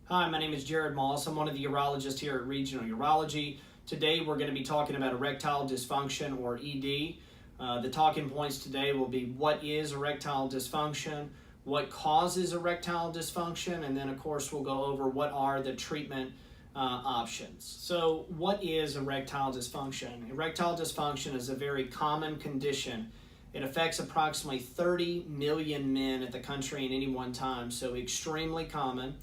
Hi, my name is Jared Moss. I'm one of the urologists here at Regional Urology. Today we're going to be talking about erectile dysfunction, or ED. The talking points today will be what is erectile dysfunction, what causes erectile dysfunction, and then of course we'll go over what are the treatment options. So what is erectile dysfunction? Erectile dysfunction is a very common condition. It affects approximately 30 million men at the country at any one time, so extremely common.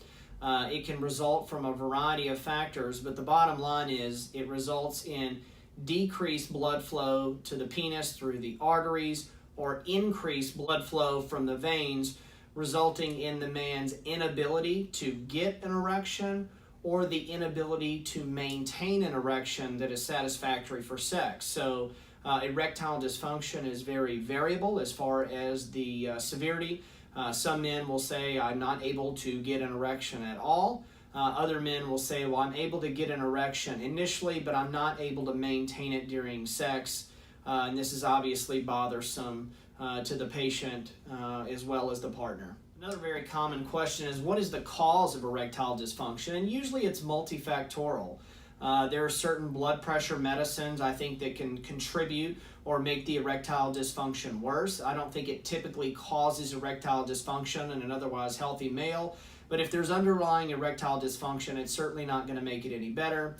It can result from a variety of factors, but the bottom line is it results in decreased blood flow to the penis through the arteries or increased blood flow from the veins, resulting in the man's inability to get an erection or the inability to maintain an erection that is satisfactory for sex. So erectile dysfunction is very variable as far as the severity. Some men will say, I'm not able to get an erection at all. Other men will say, well, I'm able to get an erection initially, but I'm not able to maintain it during sex. And this is obviously bothersome to the patient as well as the partner. Another very common question is, what is the cause of erectile dysfunction? And usually it's multifactorial. There are certain blood pressure medicines, I think, that can contribute or make the erectile dysfunction worse. I don't think it typically causes erectile dysfunction in an otherwise healthy male, but if there's underlying erectile dysfunction, it's certainly not going to make it any better.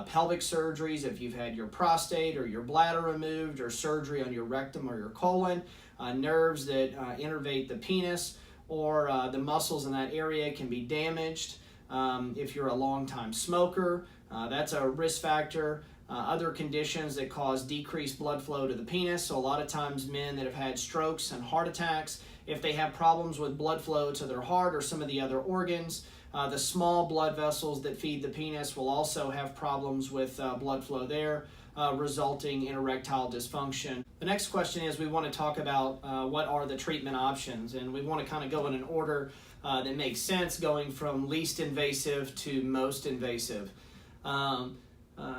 Pelvic surgeries, if you've had your prostate or your bladder removed, or surgery on your rectum or your colon, nerves that innervate the penis or the muscles in that area can be damaged. If you're a long-time smoker, that's a risk factor. Other conditions that cause decreased blood flow to the penis. So a lot of times men that have had strokes and heart attacks, if they have problems with blood flow to their heart or some of the other organs, the small blood vessels that feed the penis will also have problems with blood flow there, resulting in erectile dysfunction. The next question is, we want to talk about what are the treatment options, and we want to kind of go in an order that makes sense, going from least invasive to most invasive.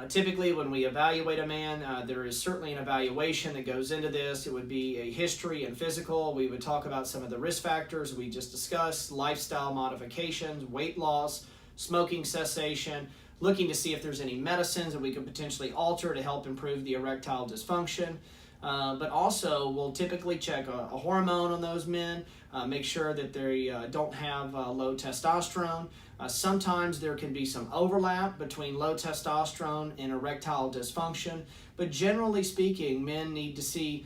Typically when we evaluate a man, there is certainly an evaluation that goes into this. It would be a history and physical. We would talk about some of the risk factors we just discussed, lifestyle modifications, weight loss, smoking cessation, looking to see if there's any medicines that we could potentially alter to help improve the erectile dysfunction. But also we'll typically check a hormone on those men, make sure that they don't have low testosterone. Sometimes there can be some overlap between low testosterone and erectile dysfunction, but generally speaking, men need to see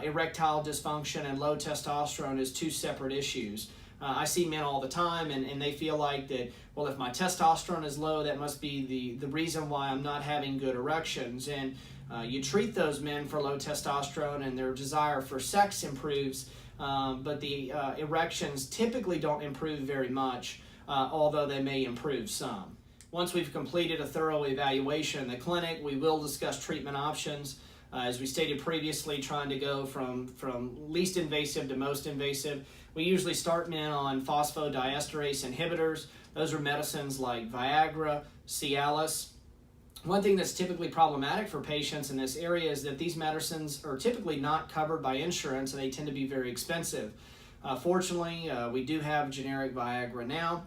erectile dysfunction and low testosterone as two separate issues. I see men all the time and they feel like that, well, if my testosterone is low, that must be the reason why I'm not having good erections. And you treat those men for low testosterone and their desire for sex improves, but the erections typically don't improve very much, although they may improve some. Once we've completed a thorough evaluation in the clinic, we will discuss treatment options. As we stated previously, trying to go from least invasive to most invasive. We usually start men on phosphodiesterase inhibitors. Those are medicines like Viagra, Cialis. One thing that's typically problematic for patients in this area is that these medicines are typically not covered by insurance and they tend to be very expensive. Fortunately, we do have generic Viagra now,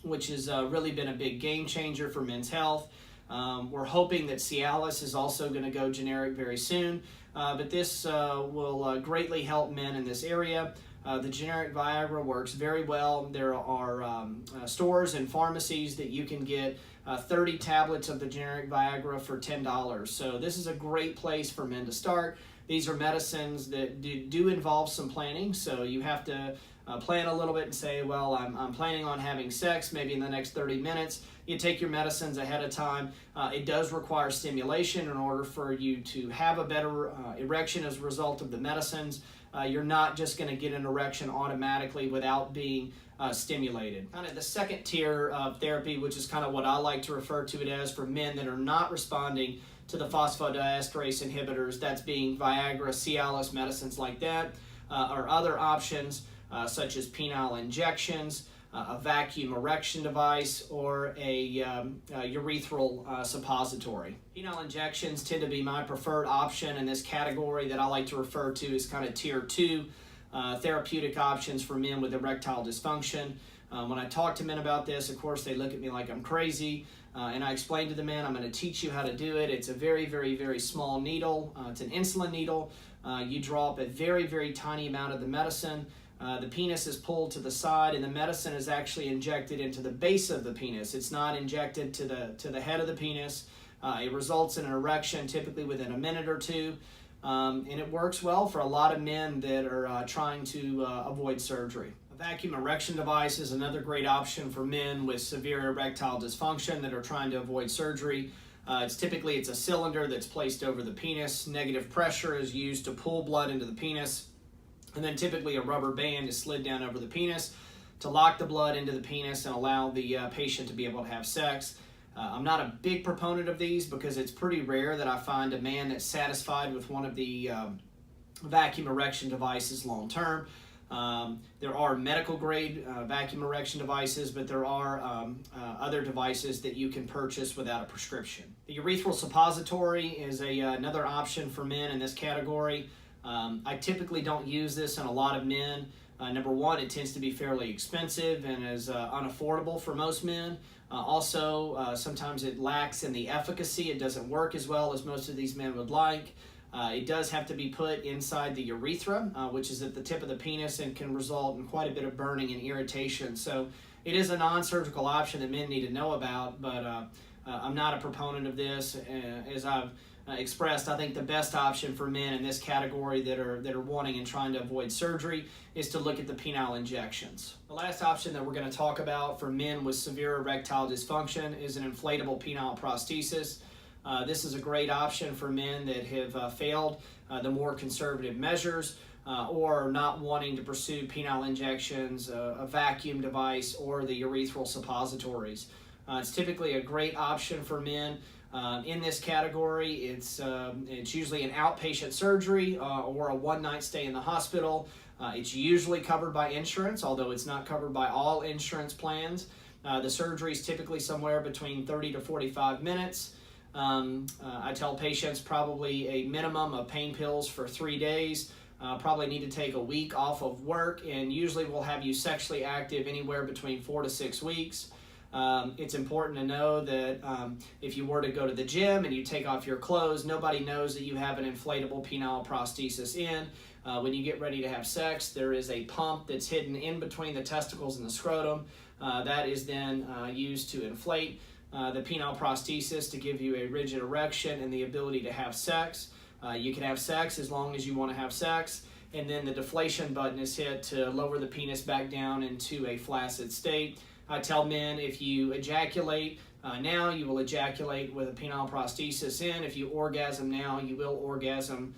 which has really been a big game changer for men's health. We're hoping that Cialis is also going to go generic very soon, but this will greatly help men in this area. The generic Viagra works very well. There are stores and pharmacies that you can get 30 tablets of the generic Viagra for $10. So this is a great place for men to start. These are medicines that do involve some planning, so you have to plan a little bit and say, well, I'm planning on having sex maybe in the next 30 minutes. You take your medicines ahead of time. It does require stimulation in order for you to have a better erection as a result of the medicines. You're not just going to get an erection automatically without being stimulated. Kind of the second tier of therapy, which is kind of what I like to refer to it as for men that are not responding to the phosphodiesterase inhibitors, that's being Viagra, Cialis, medicines like that, or other options such as penile injections, a vacuum erection device, or a urethral suppository. Penile injections tend to be my preferred option in this category that I like to refer to as kind of tier 2 therapeutic options for men with erectile dysfunction. When I talk to men about this, of course, they look at me like I'm crazy, and I explain to the men, I'm going to teach you how to do it. It's a very, very, very small needle. It's an insulin needle. You drop a very, very tiny amount of the medicine. The penis is pulled to the side, and the medicine is actually injected into the base of the penis. It's not injected to the head of the penis. It results in an erection typically within a minute or two, and it works well for a lot of men that are trying to avoid surgery. A vacuum erection device is another great option for men with severe erectile dysfunction that are trying to avoid surgery. It's a cylinder that's placed over the penis. Negative pressure is used to pull blood into the penis. And then typically a rubber band is slid down over the penis to lock the blood into the penis and allow the patient to be able to have sex. I'm not a big proponent of these because it's pretty rare that I find a man that's satisfied with one of the vacuum erection devices long term. There are medical grade vacuum erection devices, but there are other devices that you can purchase without a prescription. The urethral suppository is another option for men in this category. I typically don't use this in a lot of men. Number one, it tends to be fairly expensive and is unaffordable for most men. Also, sometimes it lacks in the efficacy. It doesn't work as well as most of these men would like. It does have to be put inside the urethra, which is at the tip of the penis, and can result in quite a bit of burning and irritation. So it is a non-surgical option that men need to know about, but I'm not a proponent of this. As I've expressed, I think the best option for men in this category that are wanting and trying to avoid surgery is to look at the penile injections. The last option that we're going to talk about for men with severe erectile dysfunction is an inflatable penile prosthesis. This is a great option for men that have failed the more conservative measures or are not wanting to pursue penile injections, a vacuum device, or the urethral suppositories. It's typically a great option for men. In this category, it's usually an outpatient surgery or a one-night stay in the hospital. It's usually covered by insurance, although it's not covered by all insurance plans. The surgery is typically somewhere between 30 to 45 minutes. I tell patients probably a minimum of pain pills for 3 days. Probably need to take a week off of work, and usually we'll have you sexually active anywhere between 4 to 6 weeks. It's important to know that if you were to go to the gym and you take off your clothes, nobody knows that you have an inflatable penile prosthesis in. When you get ready to have sex, there is a pump that's hidden in between the testicles and the scrotum that is then used to inflate the penile prosthesis to give you a rigid erection and the ability to have sex. You can have sex as long as you want to have sex, and then the deflation button is hit to lower the penis back down into a flaccid state. I tell men if you ejaculate now, you will ejaculate with a penile prosthesis in. If you orgasm now, you will orgasm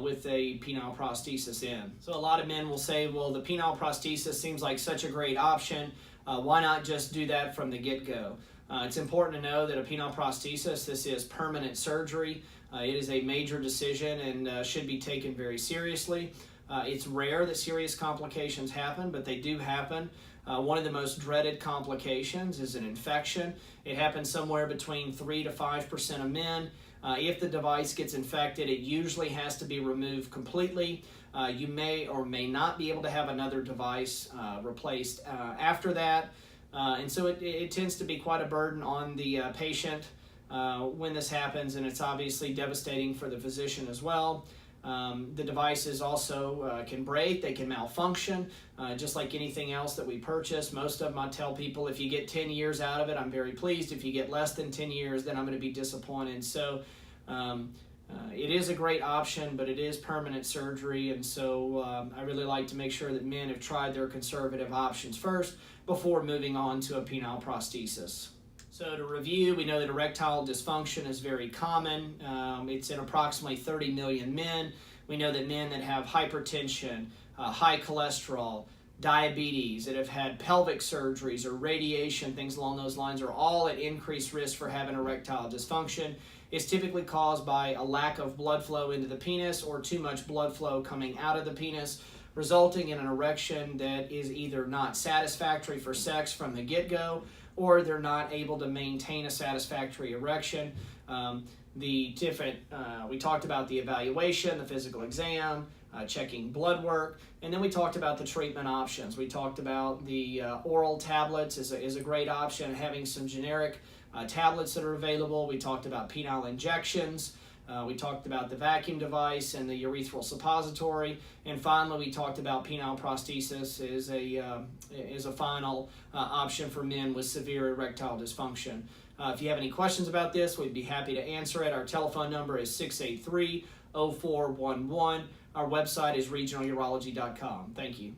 with a penile prosthesis in. So a lot of men will say, well, the penile prosthesis seems like such a great option. Why not just do that from the get-go? It's important to know that a penile prosthesis, this is permanent surgery. It is a major decision and should be taken very seriously. It's rare that serious complications happen, but they do happen. One of the most dreaded complications is an infection. It happens somewhere between 3 to 5% of men. If the device gets infected, it usually has to be removed completely. You may or may not be able to have another device replaced after that. And so it tends to be quite a burden on the patient when this happens, and it's obviously devastating for the physician as well. The devices also can break, they can malfunction, just like anything else that we purchase. Most of them, I tell people, if you get 10 years out of it, I'm very pleased. If you get less than 10 years, then I'm going to be disappointed. So it is a great option, but it is permanent surgery, and so I really like to make sure that men have tried their conservative options first before moving on to a penile prosthesis. So to review, we know that erectile dysfunction is very common. It's in approximately 30 million men. We know that men that have hypertension, high cholesterol, diabetes, that have had pelvic surgeries or radiation, things along those lines, are all at increased risk for having erectile dysfunction. It's typically caused by a lack of blood flow into the penis or too much blood flow coming out of the penis, resulting in an erection that is either not satisfactory for sex from the get-go, or they're not able to maintain a satisfactory erection. We talked about the evaluation, the physical exam, checking blood work, and then we talked about the treatment options. We talked about the oral tablets is a great option, having some generic tablets that are available. We talked about penile injections. We talked about the vacuum device and the urethral suppository, and finally we talked about penile prosthesis is a final option for men with severe erectile dysfunction. If you have any questions about this, we'd be happy to answer it. Our telephone number is 683-0411. Our website is regionalurology.com. Thank you.